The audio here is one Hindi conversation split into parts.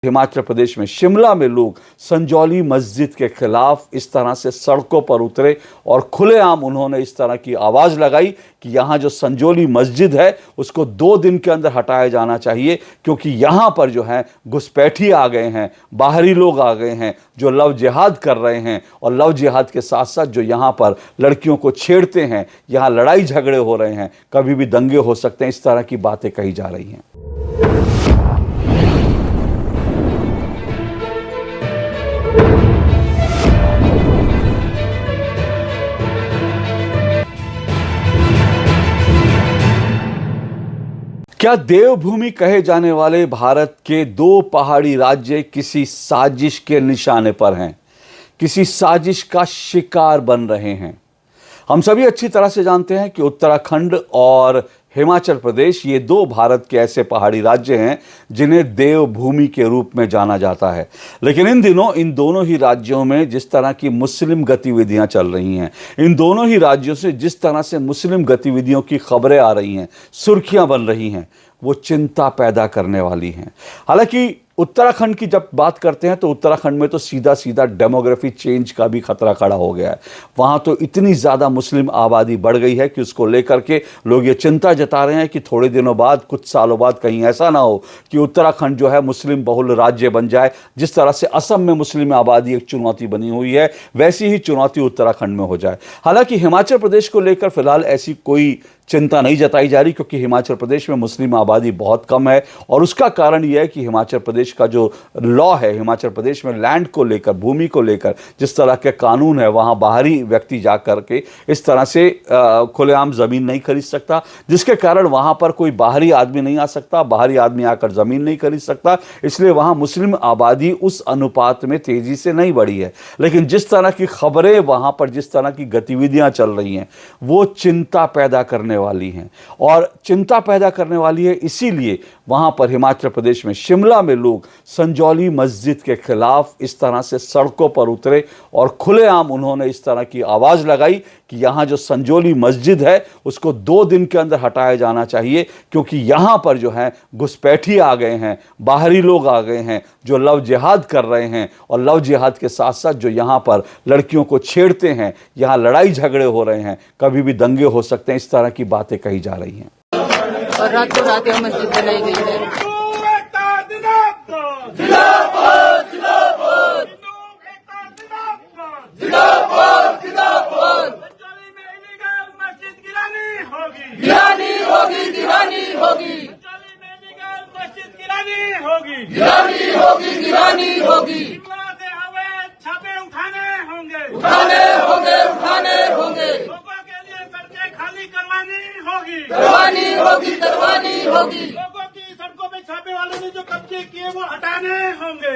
हिमाचल प्रदेश में शिमला में लोग संजौली मस्जिद के खिलाफ इस तरह से सड़कों पर उतरे और खुलेआम उन्होंने इस तरह की आवाज़ लगाई कि यहाँ जो संजौली मस्जिद है उसको 2 दिन के अंदर हटाया जाना चाहिए, क्योंकि यहाँ पर जो है घुसपैठी आ गए हैं, बाहरी लोग आ गए हैं जो लव जिहाद कर रहे हैं, और लव जिहाद के साथ साथ जो यहाँ पर लड़कियों को छेड़ते हैं, यहाँ लड़ाई झगड़े हो रहे हैं, कभी भी दंगे हो सकते हैं, इस तरह की बातें कही जा रही हैं। क्या देवभूमि कहे जाने वाले भारत के 2 पहाड़ी राज्य किसी साजिश के निशाने पर हैं, किसी साजिश का शिकार बन रहे हैं? हम सभी अच्छी तरह से जानते हैं कि उत्तराखंड और हिमाचल प्रदेश ये 2 भारत के ऐसे पहाड़ी राज्य हैं जिन्हें देवभूमि के रूप में जाना जाता है। लेकिन इन दिनों इन दोनों ही राज्यों में जिस तरह की मुस्लिम गतिविधियां चल रही हैं, इन दोनों ही राज्यों से जिस तरह से मुस्लिम गतिविधियों की खबरें आ रही हैं, सुर्खियां बन रही हैं, वो चिंता पैदा करने वाली हैं। हालांकि उत्तराखंड की जब बात करते हैं तो उत्तराखंड में तो सीधा सीधा डेमोग्राफी चेंज का भी खतरा खड़ा हो गया है। वहाँ तो इतनी ज़्यादा मुस्लिम आबादी बढ़ गई है कि उसको लेकर के लोग ये चिंता जता रहे हैं कि थोड़े दिनों बाद, कुछ सालों बाद कहीं ऐसा ना हो कि उत्तराखंड जो है मुस्लिम बहुल राज्य बन जाए। जिस तरह से असम में मुस्लिम आबादी एक चुनौती बनी हुई है, वैसी ही चुनौती उत्तराखंड में हो जाए। हालांकि हिमाचल प्रदेश को लेकर फिलहाल ऐसी कोई चिंता नहीं जताई जा रही, क्योंकि हिमाचल प्रदेश में मुस्लिम आबादी बहुत कम है, और उसका कारण यह है कि हिमाचल प्रदेश का जो लॉ है, हिमाचल प्रदेश में लैंड को लेकर, भूमि को लेकर जिस तरह के कानून है, वहाँ बाहरी व्यक्ति जा करके इस तरह से खुलेआम ज़मीन नहीं खरीद सकता, जिसके कारण वहाँ पर कोई बाहरी आदमी नहीं आ सकता, बाहरी आदमी आकर ज़मीन नहीं खरीद सकता। इसलिए वहाँ मुस्लिम आबादी उस अनुपात में तेज़ी से नहीं बढ़ी है। लेकिन जिस तरह की खबरें वहाँ पर, जिस तरह की गतिविधियाँ चल रही हैं, वो चिंता पैदा करने वाली हैं, और चिंता पैदा करने वाली है इसीलिए वहां पर हिमाचल प्रदेश में शिमला में लोग संजौली मस्जिद के खिलाफ इस तरह से सड़कों पर उतरे और खुलेआम उन्होंने इस तरह की आवाज़ लगाई कि यहाँ जो संजौली मस्जिद है उसको 2 दिन के अंदर हटाया जाना चाहिए, क्योंकि यहाँ पर जो है घुसपैठी आ गए हैं, बाहरी लोग आ गए हैं जो लव जिहाद कर रहे हैं, और लव जिहाद के साथ साथ जो यहाँ पर लड़कियों को छेड़ते हैं, यहाँ लड़ाई झगड़े हो रहे हैं, कभी भी दंगे हो सकते हैं, इस तरह की बातें कही जा रही हैं। और रात को रात मस्जिद बनाई गई है। छापे उठाने होंगे, उठाने होंगे। लोगों के लिए सड़कें खाली करवानी होगी, लोगों की सड़कों पे छापे वालों ने जो कब्जे किए वो हटाने होंगे।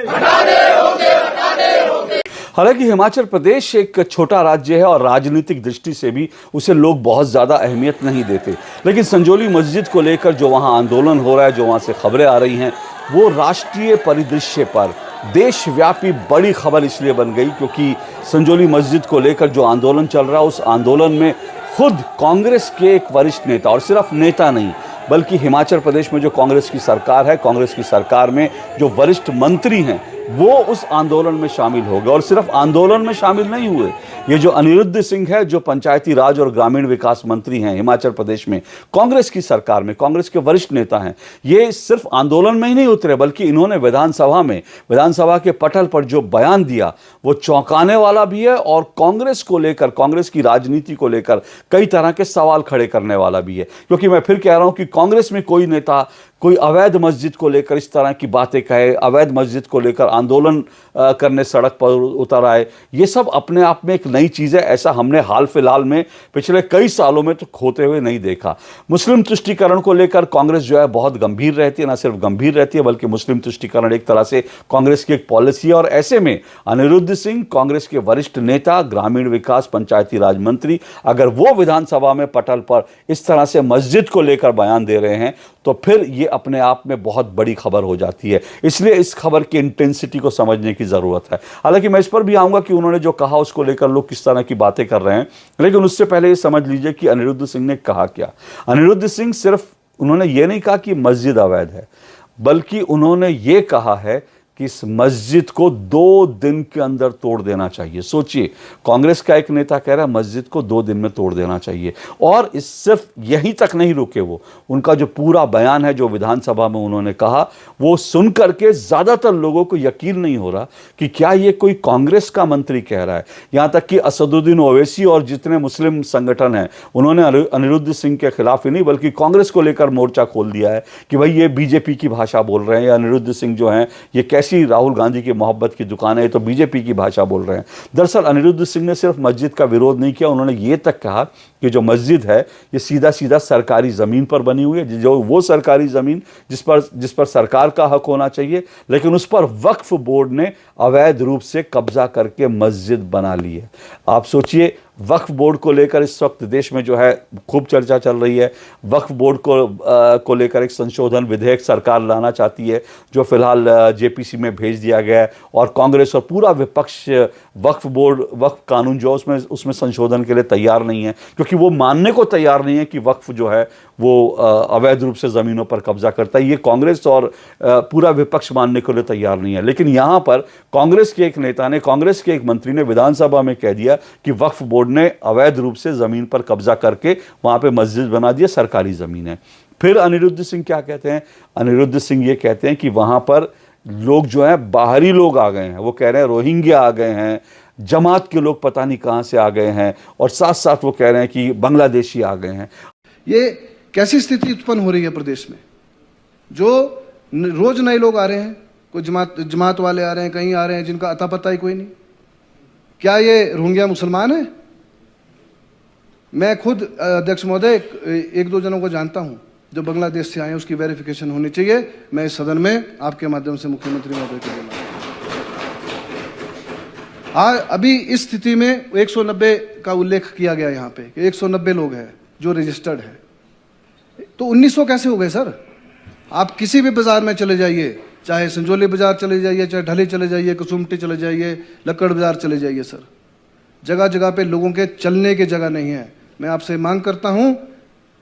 हालांकि हिमाचल प्रदेश एक छोटा राज्य है और राजनीतिक दृष्टि से भी उसे लोग बहुत ज़्यादा अहमियत नहीं देते, लेकिन संजौली मस्जिद को लेकर जो वहाँ आंदोलन हो रहा है, जो वहाँ से खबरें आ रही हैं, वो राष्ट्रीय परिदृश्य पर देशव्यापी बड़ी खबर इसलिए बन गई क्योंकि संजौली मस्जिद को लेकर जो आंदोलन चल रहा है, उस आंदोलन में खुद कांग्रेस के एक वरिष्ठ नेता, और सिर्फ नेता नहीं बल्कि हिमाचल प्रदेश में जो कांग्रेस की सरकार है, कांग्रेस की सरकार में जो वरिष्ठ मंत्री हैं, वो उस आंदोलन में शामिल हो गए। और सिर्फ आंदोलन में शामिल नहीं हुए, ये जो अनिरुद्ध सिंह है, जो पंचायती राज और ग्रामीण विकास मंत्री हैं हिमाचल प्रदेश में, कांग्रेस की सरकार में, कांग्रेस के वरिष्ठ नेता हैं, ये सिर्फ आंदोलन में ही नहीं उतरे, बल्कि इन्होंने विधानसभा के पटल पर जो बयान दिया वो चौंकाने वाला भी है, और कांग्रेस को लेकर, कांग्रेस की राजनीति को लेकर कई तरह के सवाल खड़े करने वाला भी है। क्योंकि मैं फिर कह रहा हूं कि कांग्रेस में कोई नेता कोई अवैध मस्जिद को लेकर इस तरह की बातें कहे, अवैध मस्जिद को लेकर आंदोलन करने सड़क पर उतर आए, ये सब अपने आप में एक नई चीज़ है। ऐसा हमने हाल फिलहाल में पिछले कई सालों में तो होते हुए नहीं देखा। मुस्लिम तुष्टीकरण को लेकर कांग्रेस जो है बहुत गंभीर रहती है, ना सिर्फ गंभीर रहती है बल्कि मुस्लिम तुष्टीकरण एक तरह से कांग्रेस की एक पॉलिसी है। और ऐसे में अनिरुद्ध सिंह, कांग्रेस के वरिष्ठ नेता, ग्रामीण विकास पंचायती राज मंत्री, अगर वो विधानसभा में पटल पर इस तरह से मस्जिद को लेकर बयान दे रहे हैं तो फिर ये अपने आप में बहुत बड़ी खबर हो जाती है। इसलिए इस खबर की इंटेंसिटी को समझने की ज़रूरत है। हालांकि मैं इस पर भी आऊँगा कि उन्होंने जो कहा उसको लेकर लोग किस तरह की बातें कर रहे हैं, लेकिन उससे पहले ये समझ लीजिए कि अनिरुद्ध सिंह ने कहा क्या। अनिरुद्ध सिंह सिर्फ उन्होंने ये नहीं कहा कि मस्जिद अवैध है, बल्कि उन्होंने ये कहा है कि इस मस्जिद को 2 दिन के अंदर तोड़ देना चाहिए। सोचिए, कांग्रेस का एक नेता कह रहा है मस्जिद को 2 दिन में तोड़ देना चाहिए। और इस सिर्फ यहीं तक नहीं रुके वो, उनका जो पूरा बयान है जो विधानसभा में उन्होंने कहा, वो सुन करके ज़्यादातर लोगों को यकीन नहीं हो रहा कि क्या ये कोई कांग्रेस का मंत्री कह रहा है। यहाँ तक कि असदुद्दीन ओवैसी और जितने मुस्लिम संगठन हैं उन्होंने अनिरुद्ध सिंह के खिलाफ ही नहीं बल्कि कांग्रेस को लेकर मोर्चा खोल दिया है कि भाई ये बीजेपी की भाषा बोल रहे हैं, या अनिरुद्ध सिंह जो हैं ये कैसी राहुल गांधी की मोहब्बत की दुकान है, तो बीजेपी की भाषा बोल रहे हैं। दरअसल अनिरुद्ध सिंह ने सिर्फ मस्जिद का विरोध नहीं किया, उन्होंने ये तक कहा कि जो मस्जिद है ये सीधा सीधा सरकारी ज़मीन पर बनी हुई है, जो वो सरकारी ज़मीन जिस पर सरकार का हक होना चाहिए, लेकिन उस पर वक्फ बोर्ड ने अवैध रूप से कब्जा करके मस्जिद बना ली है। आप सोचिए, वक्फ बोर्ड को लेकर इस वक्त देश में जो है खूब चर्चा चल रही है। वक्फ बोर्ड को लेकर एक संशोधन विधेयक सरकार लाना चाहती है जो फिलहाल जेपीसी में भेज दिया गया है, और कांग्रेस और पूरा विपक्ष वक्फ कानून जो उसमें संशोधन के लिए तैयार नहीं है, क्योंकि वो मानने को तैयार नहीं है कि वक्फ जो है वो अवैध रूप से ज़मीनों पर कब्जा करता है। ये कांग्रेस और पूरा विपक्ष मानने के लिए तैयार नहीं है। लेकिन यहाँ पर कांग्रेस के एक नेता ने, कांग्रेस के एक मंत्री ने विधानसभा में कह दिया कि वक्फ बोर्ड ने अवैध रूप से ज़मीन पर कब्जा करके वहाँ पे मस्जिद बना दिया, सरकारी ज़मीन है। फिर अनिरुद्ध सिंह क्या कहते हैं? अनिरुद्ध सिंह ये कहते हैं कि वहाँ पर लोग जो हैं बाहरी लोग आ गए हैं, वो कह रहे हैं रोहिंग्या आ गए हैं, जमात के लोग पता नहीं कहाँ से आ गए हैं, और साथ साथ वो कह रहे हैं कि बांग्लादेशी आ गए हैं। ये कैसी स्थिति उत्पन्न हो रही है प्रदेश में? जो रोज नए लोग आ रहे हैं, कोई जमात वाले आ रहे हैं, कहीं आ रहे हैं जिनका अता पता ही कोई नहीं। क्या ये रोहिंग्या मुसलमान है? मैं खुद अध्यक्ष महोदय 1-2 जनों को जानता हूं जो बांग्लादेश से आए हैं, उसकी वेरिफिकेशन होनी चाहिए। मैं इस सदन में आपके माध्यम से मुख्यमंत्री महोदय को बोला। अभी इस स्थिति में 190 का उल्लेख किया गया यहाँ पे कि 190 लोग हैं जो रजिस्टर्ड है, तो 1900 कैसे हो गए सर? आप किसी भी बाजार में चले जाइए, चाहे संजौली बाजार चले जाइए, चाहे ढली चले जाइए, कसुमटी चले जाइए, लक्कड़ बाजार चले जाइए सर, जगह जगह पे लोगों के चलने की जगह नहीं है। मैं आपसे मांग करता हूं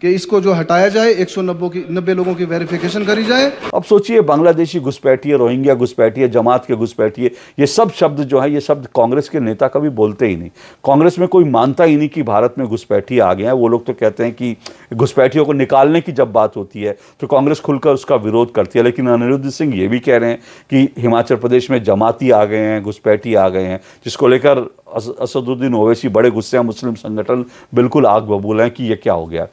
कि इसको जो हटाया जाए, 190 लोगों की वेरिफिकेशन करी जाए। अब सोचिए, बांग्लादेशी घुसपैठिए, रोहिंग्या घुसपैठिए, जमात के घुसपैठिए, ये सब शब्द जो है, ये शब्द कांग्रेस के नेता कभी बोलते ही नहीं। कांग्रेस में कोई मानता ही नहीं कि भारत में घुसपैठिए आ गए हैं। वो लोग तो कहते हैं कि घुसपैठियों को निकालने की जब बात होती है तो कांग्रेस खुलकर उसका विरोध करती है। लेकिन अनिरुद्ध सिंह ये भी कह रहे हैं कि हिमाचल प्रदेश में जमाती आ गए हैं, घुसपैठी आ गए हैं, जिसको लेकर असदुद्दीन ओवैसी बड़े गुस्से हैं, मुस्लिम संगठन बिल्कुल आग बबूल हैं कि ये क्या हो गया।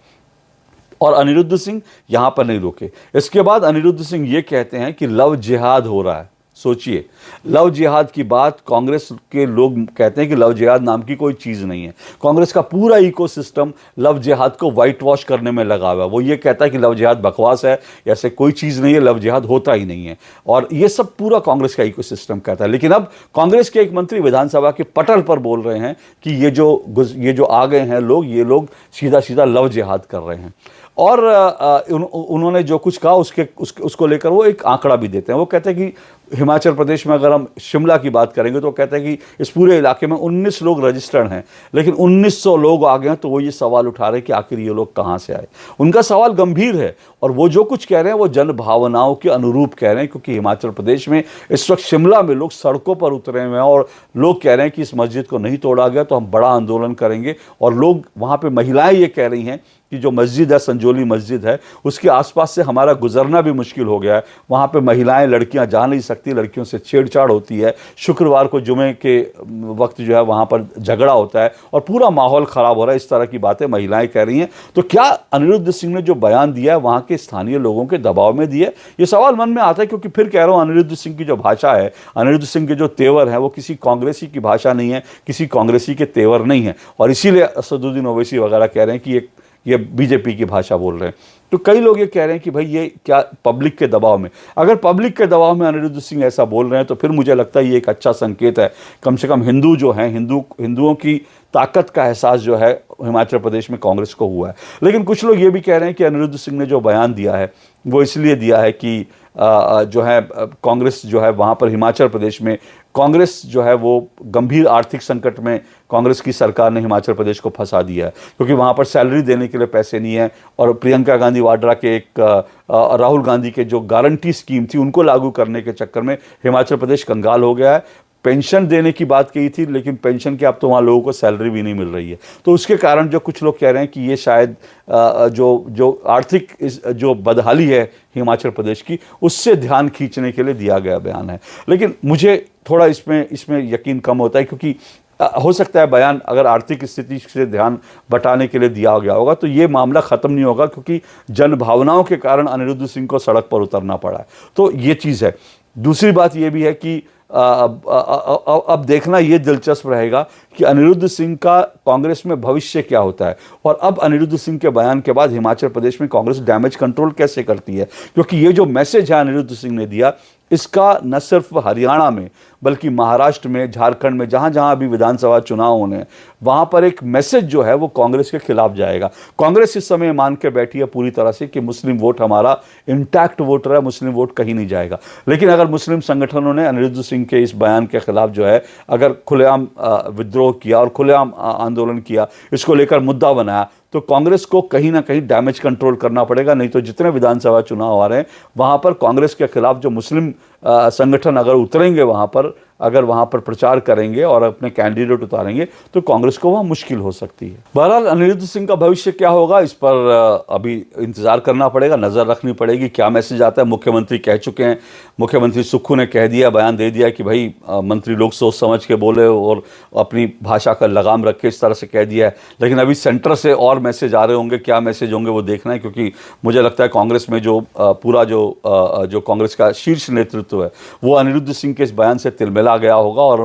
और अनिरुद्ध सिंह यहाँ पर नहीं रुके। इसके बाद अनिरुद्ध सिंह ये कहते हैं कि लव जिहाद हो रहा है। सोचिए, लव जिहाद की बात, कांग्रेस के लोग कहते हैं कि लव जिहाद नाम की कोई चीज़ नहीं है। कांग्रेस का पूरा इकोसिस्टम लव जिहाद को वाइट वॉश करने में लगा हुआ है। वो ये कहता है कि लव जिहाद बकवास है, ऐसे कोई चीज़ नहीं है, लव जिहाद होता ही नहीं है, और ये सब पूरा कांग्रेस का इकोसिस्टम कहता है। लेकिन अब कांग्रेस के एक मंत्री विधानसभा के पटल पर बोल रहे हैं कि ये जो आ गए हैं लोग, ये लोग सीधा सीधा लव जिहाद कर रहे हैं। और उन्होंने जो कुछ कहा उसको लेकर वो एक आंकड़ा भी देते हैं। वो कहते हैं कि हिमाचल प्रदेश में अगर हम शिमला की बात करेंगे तो कहते हैं कि इस पूरे इलाके में 19 लोग रजिस्टर्ड हैं, लेकिन 1900 लोग आ गए हैं। तो वो ये सवाल उठा रहे हैं कि आखिर ये लोग कहाँ से आए। उनका सवाल गंभीर है, और वो जो कुछ कह रहे हैं वो जन भावनाओं के अनुरूप कह रहे हैं, क्योंकि हिमाचल प्रदेश में इस वक्त शिमला में लोग सड़कों पर उतरे हुए हैं और लोग कह रहे हैं कि इस मस्जिद को नहीं तोड़ा गया तो हम बड़ा आंदोलन करेंगे। और लोग वहाँ पर, महिलाएं ये कह रही हैं कि जो मस्जिद है, संजौली मस्जिद है, उसके आसपास से हमारा गुजरना भी मुश्किल हो गया है। वहाँ पे महिलाएं, लड़कियां जा नहीं सकती, लड़कियों से छेड़छाड़ होती है। शुक्रवार को जुमे के वक्त जो है वहाँ पर झगड़ा होता है और पूरा माहौल ख़राब हो रहा है। इस तरह की बातें महिलाएं कह रही हैं। तो क्या अनिरुद्ध सिंह ने जो बयान दिया है वहाँ के स्थानीय लोगों के दबाव में दिया? ये सवाल मन में आता है, क्योंकि फिर कह रहा हूँ, अनिरुद्ध सिंह की जो भाषा है, अनिरुद्ध सिंह के जो तेवर हैं, वो किसी कांग्रेसी की भाषा नहीं है, किसी कांग्रेसी के तेवर नहीं है। और इसीलिए असदुद्दीन ओवैसी वगैरह कह रहे हैं कि ये बीजेपी की भाषा बोल रहे हैं। तो कई लोग ये कह रहे हैं कि भाई ये क्या पब्लिक के दबाव में, अगर पब्लिक के दबाव में अनिरुद्ध सिंह ऐसा बोल रहे हैं तो फिर मुझे लगता है ये एक अच्छा संकेत है। कम से कम हिंदू जो हैं, हिंदुओं की ताकत का एहसास जो है हिमाचल प्रदेश में कांग्रेस को हुआ है। लेकिन कुछ लोग ये भी कह रहे हैं कि अनिरुद्ध सिंह ने जो बयान दिया है वो इसलिए दिया है कि जो है कांग्रेस जो है वहाँ पर हिमाचल प्रदेश में कांग्रेस जो है वो गंभीर आर्थिक संकट में कांग्रेस की सरकार ने हिमाचल प्रदेश को फंसा दिया है, क्योंकि वहाँ पर सैलरी देने के लिए पैसे नहीं है। और प्रियंका गांधी वाड्रा के एक राहुल गांधी के जो गारंटी स्कीम थी उनको लागू करने के चक्कर में हिमाचल प्रदेश कंगाल हो गया है। पेंशन देने की बात कही थी, लेकिन पेंशन के अब तो वहाँ लोगों को सैलरी भी नहीं मिल रही है। तो उसके कारण जो कुछ लोग कह रहे हैं कि ये शायद जो आर्थिक जो बदहाली है हिमाचल प्रदेश की, उससे ध्यान खींचने के लिए दिया गया बयान है। लेकिन मुझे थोड़ा इसमें यकीन कम होता है, क्योंकि हो सकता है बयान अगर आर्थिक स्थिति से ध्यान बटाने के लिए दिया गया होगा तो ये मामला ख़त्म नहीं होगा, क्योंकि जनभावनाओं के कारण अनिरुद्ध सिंह को सड़क पर उतरना पड़ा है। तो ये चीज़ है। दूसरी बात ये भी है कि अब देखना ये दिलचस्प रहेगा कि अनिरुद्ध सिंह का कांग्रेस में भविष्य क्या होता है, और अब अनिरुद्ध सिंह के बयान के बाद हिमाचल प्रदेश में कांग्रेस डैमेज कंट्रोल कैसे करती है। क्योंकि ये जो मैसेज है अनिरुद्ध सिंह ने दिया, इसका न सिर्फ हरियाणा में बल्कि महाराष्ट्र में, झारखंड में, जहाँ जहाँ अभी विधानसभा चुनाव होने हैं, वहाँ पर एक मैसेज जो है वो कांग्रेस के खिलाफ जाएगा। कांग्रेस इस समय मान के बैठी है पूरी तरह से कि मुस्लिम वोट हमारा इंटैक्ट वोटर है, मुस्लिम वोट कहीं नहीं जाएगा। लेकिन अगर मुस्लिम संगठनों ने अनिरुद्ध सिंह के इस बयान के खिलाफ जो है अगर खुलेआम विद्रोह किया और खुलेआम आंदोलन किया, इसको लेकर मुद्दा बनाया, तो कांग्रेस को कहीं ना कहीं डैमेज कंट्रोल करना पड़ेगा। नहीं तो जितने विधानसभा चुनाव आ रहे हैं वहाँ पर कांग्रेस के खिलाफ जो मुस्लिम संगठन अगर उतरेंगे, वहाँ पर अगर वहाँ पर प्रचार करेंगे और अपने कैंडिडेट उतारेंगे, तो कांग्रेस को वहाँ मुश्किल हो सकती है। बहरहाल अनिरुद्ध सिंह का भविष्य क्या होगा, इस पर अभी इंतजार करना पड़ेगा, नज़र रखनी पड़ेगी क्या मैसेज आता है। मुख्यमंत्री कह चुके हैं, मुख्यमंत्री सुक्खू ने कह दिया, बयान दे दिया कि भाई मंत्री लोग सोच समझ के बोले और अपनी भाषा का लगाम रख के इस तरह से कह दिया है। लेकिन अभी सेंटर से और मैसेज आ रहे होंगे, क्या मैसेज होंगे वो देखना है, क्योंकि मुझे लगता है कांग्रेस में जो पूरा जो कांग्रेस का शीर्ष नेतृत्व है वो अनिरुद्ध सिंह के इस बयान से तिलमिला गया होगा, और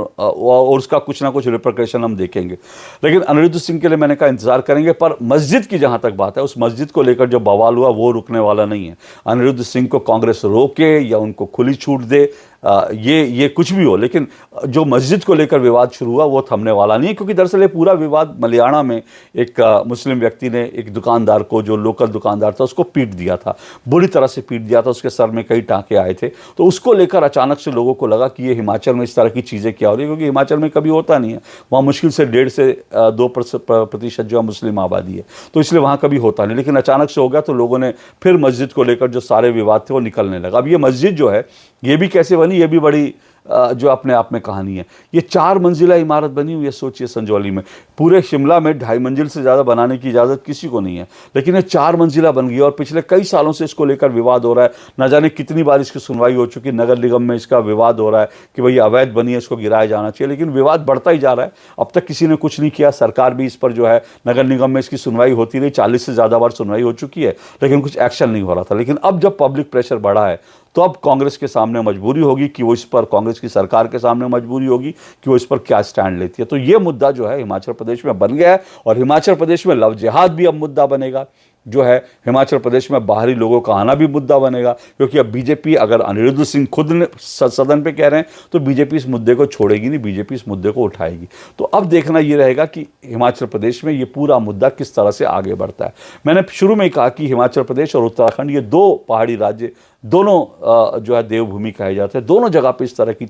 उसका कुछ ना कुछ रिपरकशन हम देखेंगे। लेकिन अनिरुद्ध सिंह के लिए मैंने कहा इंतजार करेंगे। पर मस्जिद की जहां तक बात है, उस मस्जिद को लेकर जो बवाल हुआ वो रुकने वाला नहीं है। अनिरुद्ध सिंह को कांग्रेस रोके या उनको खुली छूट दे, ये कुछ भी हो, लेकिन जो मस्जिद को लेकर विवाद शुरू हुआ वो थमने वाला नहीं है। क्योंकि दरअसल ये पूरा विवाद मलियाना में एक मुस्लिम व्यक्ति ने एक दुकानदार को, जो लोकल दुकानदार था, उसको पीट दिया था, बुरी तरह से पीट दिया था, उसके सर में कई टाँके आए थे। तो उसको लेकर अचानक से लोगों को लगा कि ये हिमाचल में इस तरह की चीज़ें क्या हो रही है, क्योंकि हिमाचल में कभी होता नहीं है। वहाँ मुश्किल से 1.5 से 2% जो है मुस्लिम आबादी है, तो इसलिए वहाँ कभी होता नहीं। लेकिन अचानक से हो गया तो लोगों ने फिर मस्जिद को लेकर जो सारे विवाद थे वो निकलने लगा। अब ये मस्जिद जो है ये भी कैसे बनी, ये भी बड़ी जो अपने आप में कहानी है। ये 4 मंजिला इमारत बनी हुई है, सोचिए संजौली में। पूरे शिमला में 2.5 मंजिल से ज़्यादा बनाने की इजाज़त किसी को नहीं है, लेकिन ये 4 मंजिला बन गई और पिछले कई सालों से इसको लेकर विवाद हो रहा है। न जाने कितनी बार इसकी सुनवाई हो चुकी, नगर निगम में इसका विवाद हो रहा है कि भाई अवैध बनी है, इसको गिराया जाना चाहिए, लेकिन विवाद बढ़ता ही जा रहा है। अब तक किसी ने कुछ नहीं किया। सरकार भी इस पर जो है, नगर निगम में इसकी सुनवाई होती रही, 40 से ज़्यादा बार सुनवाई हो चुकी है, लेकिन कुछ एक्शन नहीं हो रहा था। लेकिन अब जब पब्लिक प्रेशर बढ़ा है तो अब कांग्रेस के सामने मजबूरी होगी कि वो इस पर, कांग्रेस की सरकार के सामने मजबूरी होगी कि वो इस पर क्या स्टैंड लेती है। तो ये मुद्दा जो है हिमाचल प्रदेश में बन गया है, और हिमाचल प्रदेश में लव जिहाद भी अब मुद्दा बनेगा, जो है हिमाचल प्रदेश में बाहरी लोगों का आना भी मुद्दा बनेगा। क्योंकि अब बीजेपी, अगर अनिरुद्ध सिंह खुद सदन पे कह रहे हैं तो बीजेपी इस मुद्दे को छोड़ेगी नहीं, बीजेपी इस मुद्दे को उठाएगी। तो अब देखना ये रहेगा कि हिमाचल प्रदेश में ये पूरा मुद्दा किस तरह से आगे बढ़ता है। मैंने शुरू में ही कहा कि हिमाचल प्रदेश और उत्तराखंड, ये 2 पहाड़ी राज्य, दोनों जो है देवभूमि कहे जाते हैं। दोनों जगह पे इस तरह की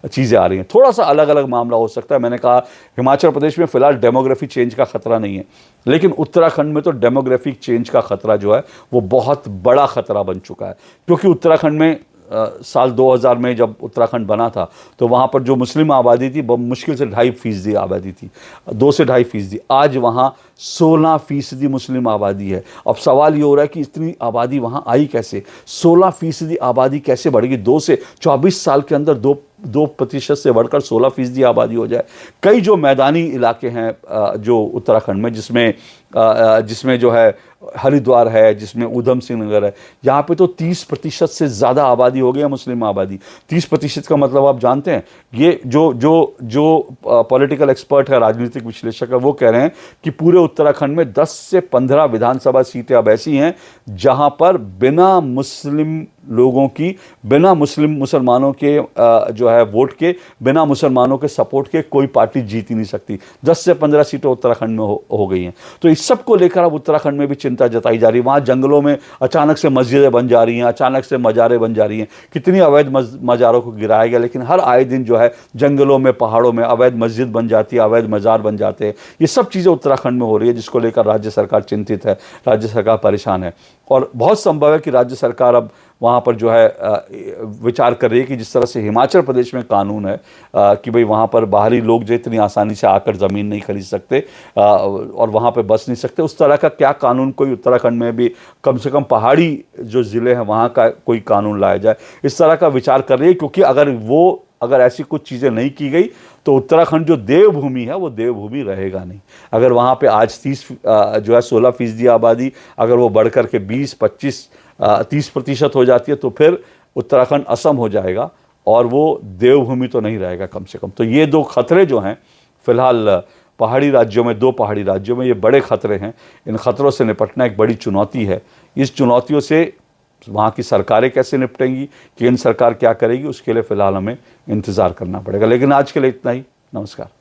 चीज़ें आ रही हैं। थोड़ा सा अलग अलग मामला हो सकता है। मैंने कहा हिमाचल प्रदेश में फिलहाल डेमोग्राफी चेंज का खतरा नहीं है, लेकिन उत्तराखंड में तो डेमोग्राफिक चेंज का खतरा जो है वो बहुत बड़ा खतरा बन चुका है। क्योंकि उत्तराखंड में साल 2000 में जब उत्तराखंड बना था तो वहाँ पर जो मुस्लिम आबादी थी बहुत मुश्किल से 2.5% आबादी थी, 2 से 2.5%। आज वहाँ 16% मुस्लिम आबादी है। अब सवाल ये हो रहा है कि इतनी आबादी वहाँ आई कैसे, 16% आबादी कैसे बढ़ेगी? 2 से 24 साल के अंदर 2% से बढ़कर 16% आबादी हो जाए। कई जो मैदानी इलाके हैं जो उत्तराखंड में, जिसमें जो है हरिद्वार है, जिसमें ऊधम सिंह नगर है, यहाँ पे तो 30% से ज़्यादा आबादी हो गई है मुस्लिम आबादी। 30% का मतलब आप जानते हैं, ये जो पॉलिटिकल एक्सपर्ट है, राजनीतिक विश्लेषक है, वो कह रहे हैं कि पूरे उत्तराखंड में 10 से 15 विधानसभा सीटें अब ऐसी हैं जहाँ पर बिना मुस्लिम लोगों की बिना मुसलमानों के जो है वोट के, बिना मुसलमानों के सपोर्ट के कोई पार्टी जीत ही नहीं सकती। 10 से 15 सीटें उत्तराखंड में हो गई हैं। तो इस सब को लेकर अब उत्तराखंड में भी चिंता जताई जा रही है। वहाँ जंगलों में अचानक से मस्जिदें बन जा रही हैं, अचानक से मज़ारें बन जा रही हैं। कितनी अवैध मज़ारों को गिराया गया, लेकिन हर आए दिन जो है जंगलों में, पहाड़ों में अवैध मस्जिद बन जाती है, अवैध मज़ार बन जाते हैं। ये सब चीज़ें उत्तराखंड में हो रही है, जिसको लेकर राज्य सरकार चिंतित है, राज्य सरकार परेशान है। और बहुत संभव है कि राज्य सरकार अब वहाँ पर जो है विचार कर रही है कि जिस तरह से हिमाचल प्रदेश में कानून है कि भाई वहाँ पर बाहरी लोग जो इतनी आसानी से आकर ज़मीन नहीं खरीद सकते और वहाँ पर बस नहीं सकते, उस तरह का क्या कानून कोई उत्तराखंड में भी, कम से कम पहाड़ी जो ज़िले हैं वहाँ का कोई कानून लाया जाए, इस तरह का विचार कर रही है। क्योंकि अगर ऐसी कुछ चीज़ें नहीं की गई तो उत्तराखंड जो देवभूमि है वो देवभूमि रहेगा नहीं। अगर वहाँ पे आज 16% आबादी अगर वो बढ़ कर के 20-25-30% हो जाती है तो फिर उत्तराखंड असम हो जाएगा और वो देवभूमि तो नहीं रहेगा कम से कम। तो ये दो खतरे जो हैं फिलहाल पहाड़ी राज्यों में, 2 पहाड़ी राज्यों में, ये बड़े खतरे हैं। इन खतरों से निपटना एक बड़ी चुनौती है। इस चुनौतियों से वहाँ की सरकारें कैसे निपटेंगी, केंद्र सरकार क्या करेगी, उसके लिए फ़िलहाल हमें इंतज़ार करना पड़ेगा। लेकिन आज के लिए इतना ही। नमस्कार।